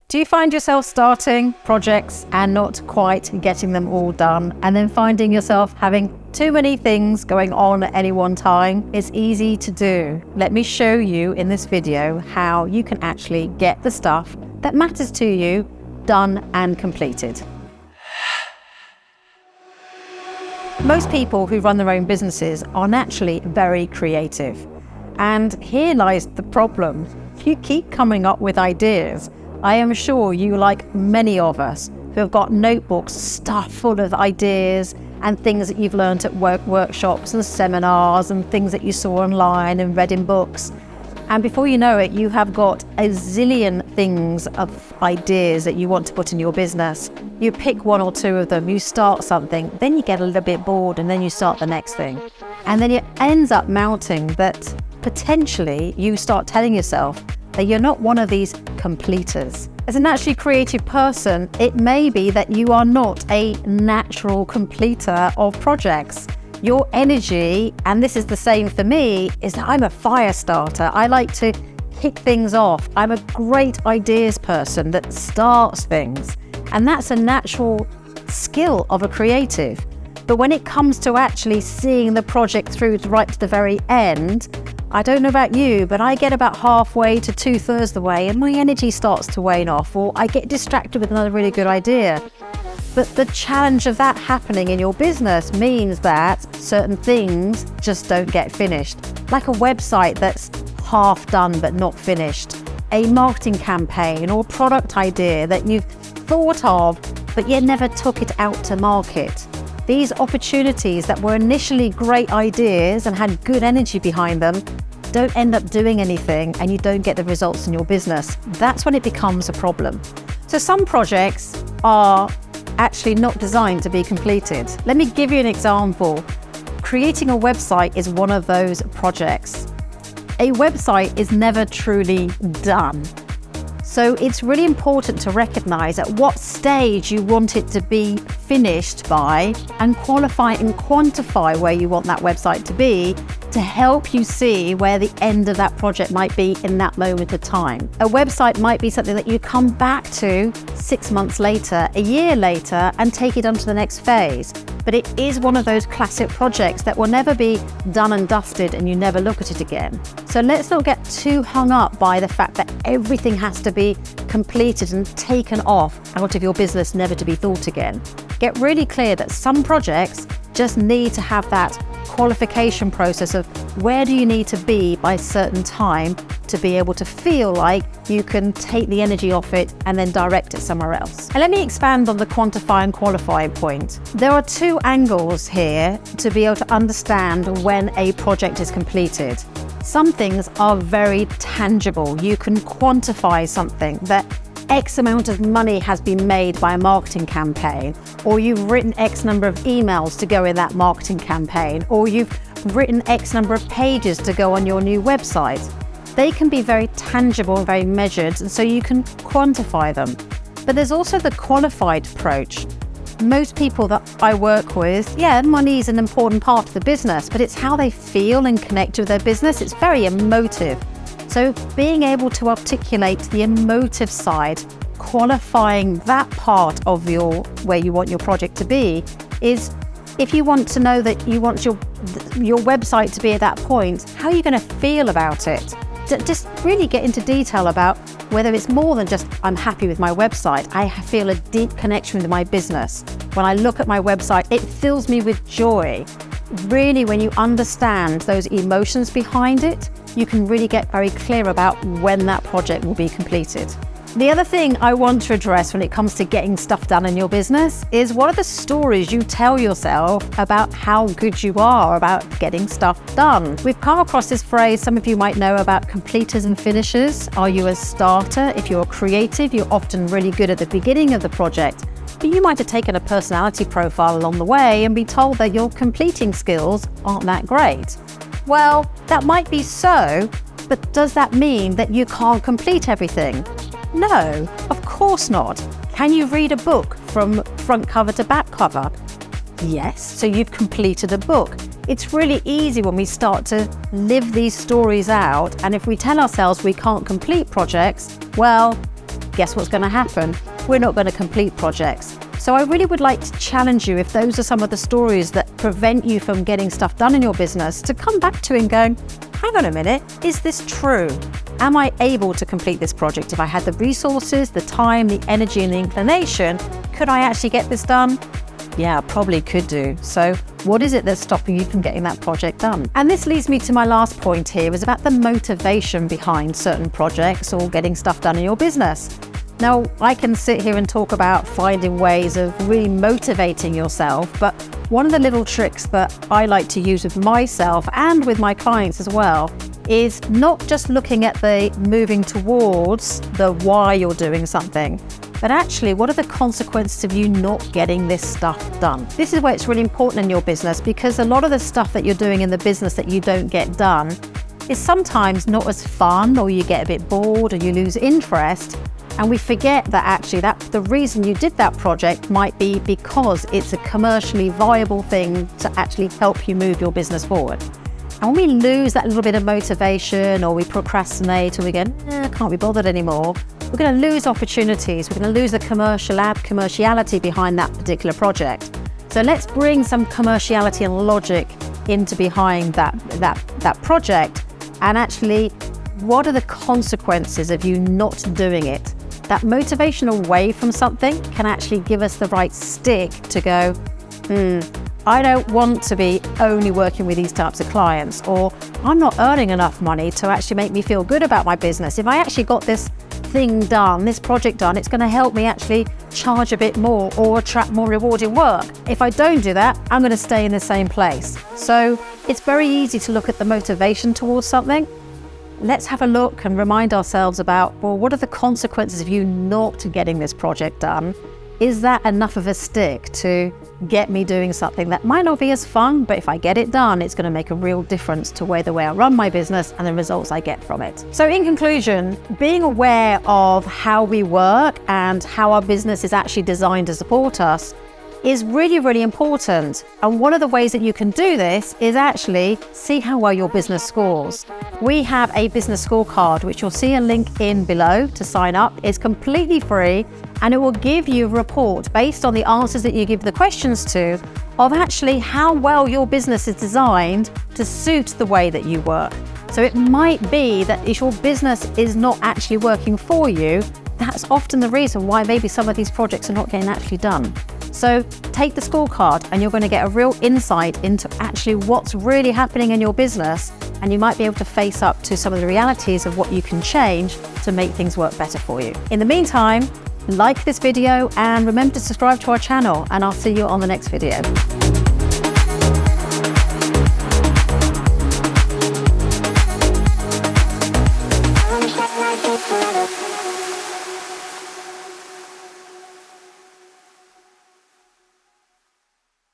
Do you find yourself starting projects and not quite getting them all done, and then finding yourself having too many things going on at any one time? It's easy to do. Let me show you in this video how you can actually get the stuff that matters to you done and completed. Most people who run their own businesses are naturally very creative. And here lies the problem. You keep coming up with ideas. I am sure you, like many of us, who have got notebooks stuffed full of ideas and things that you've learned at workshops and seminars and things that you saw online and read in books. And before you know it, you have got a zillion things of ideas that you want to put in your business. You pick one or two of them, you start something, then you get a little bit bored and then you start the next thing. And then it ends up mounting that potentially you start telling yourself that you're not one of these completers. As a naturally creative person, it may be that you are not a natural completer of projects. Your energy, and this is the same for me, is that I'm a fire starter. I like to kick things off. I'm a great ideas person that starts things. And that's a natural skill of a creative. But when it comes to actually seeing the project through right to the very end, I don't know about you, but I get about halfway to 2/3 the way and my energy starts to wane off, or I get distracted with another really good idea. But the challenge of that happening in your business means that certain things just don't get finished. Like a website that's half done but not finished, a marketing campaign or product idea that you've thought of but yet never took it out to market. These opportunities that were initially great ideas and had good energy behind them don't end up doing anything, and you don't get the results in your business. That's when it becomes a problem. So some projects are actually not designed to be completed. Let me give you an example. Creating a website is one of those projects. A website is never truly done. So it's really important to recognize at what stage you want it to be finished by, and qualify and quantify where you want that website to be to help you see where the end of that project might be in that moment of time. A website might be something that you come back to 6 months later, a year later, and take it on to the next phase. But it is one of those classic projects that will never be done and dusted and you never look at it again. So let's not get too hung up by the fact that everything has to be completed and taken off out of your business, never to be thought again. Get really clear that some projects just need to have that qualification process of where do you need to be by a certain time to be able to feel like you can take the energy off it and then direct it somewhere else. And let me expand on the quantify and qualify point. There are two angles here to be able to understand when a project is completed. Some things are very tangible. You can quantify something that X amount of money has been made by a marketing campaign, or you've written X number of emails to go in that marketing campaign, or you've written X number of pages to go on your new website. They can be very tangible and very measured, and so you can quantify them. But there's also the qualified approach. Most people that I work with, money is an important part of the business, but it's how they feel and connect with their business. It's very emotive. So being able to articulate the emotive side, qualifying that part of where you want your project to be, is if you want to know that you want your website to be at that point, how are you going to feel about it? Just really get into detail about whether it's more than just, I'm happy with my website. I feel a deep connection with my business. When I look at my website, it fills me with joy. Really, when you understand those emotions behind it, you can really get very clear about when that project will be completed. The other thing I want to address when it comes to getting stuff done in your business is, what are the stories you tell yourself about how good you are about getting stuff done? We've come across this phrase, some of you might know, about completers and finishers. Are you a starter? If you're creative, you're often really good at the beginning of the project, but you might have taken a personality profile along the way and be told that your completing skills aren't that great. Well, that might be so, but does that mean that you can't complete everything? No, of course not. Can you read a book from front cover to back cover? Yes, so you've completed a book. It's really easy when we start to live these stories out, and if we tell ourselves we can't complete projects, well, guess what's going to happen? We're not going to complete projects. So I really would like to challenge you, if those are some of the stories that prevent you from getting stuff done in your business, to come back to it and going, hang on a minute, is this true? Am I able to complete this project? If I had the resources, the time, the energy and the inclination, could I actually get this done? Yeah, probably could do. So what is it that's stopping you from getting that project done? And this leads me to my last point here, is about the motivation behind certain projects or getting stuff done in your business. Now, I can sit here and talk about finding ways of really motivating yourself, but one of the little tricks that I like to use with myself and with my clients as well is not just looking at the moving towards the why you're doing something, but actually what are the consequences of you not getting this stuff done. This is where it's really important in your business, because a lot of the stuff that you're doing in the business that you don't get done is sometimes not as fun, or you get a bit bored, or you lose interest. And we forget that actually the reason you did that project might be because it's a commercially viable thing to actually help you move your business forward. And when we lose that little bit of motivation, or we procrastinate, or we go, I can't be bothered anymore, we're going to lose opportunities. We're going to lose the commerciality behind that particular project. So let's bring some commerciality and logic into behind that project. And actually, what are the consequences of you not doing it? That motivation away from something can actually give us the right stick to go, I don't want to be only working with these types of clients, or I'm not earning enough money to actually make me feel good about my business. If I actually got this thing done, this project done, it's going to help me actually charge a bit more or attract more rewarding work. If I don't do that, I'm going to stay in the same place. So it's very easy to look at the motivation towards something. Let's have a look and remind ourselves about, well, what are the consequences of you not getting this project done? Is that enough of a stick to get me doing something that might not be as fun, but if I get it done, it's going to make a real difference to the way I run my business and the results I get from it. So in conclusion, being aware of how we work and how our business is actually designed to support us is really, really important. And one of the ways that you can do this is actually see how well your business scores. We have a business scorecard, which you'll see a link in below to sign up. It's completely free, and it will give you a report based on the answers that you give the questions to, of actually how well your business is designed to suit the way that you work. So it might be that if your business is not actually working for you, that's often the reason why maybe some of these projects are not getting actually done. So take the scorecard and you're going to get a real insight into actually what's really happening in your business, and you might be able to face up to some of the realities of what you can change to make things work better for you. In the meantime, like this video and remember to subscribe to our channel, and I'll see you on the next video.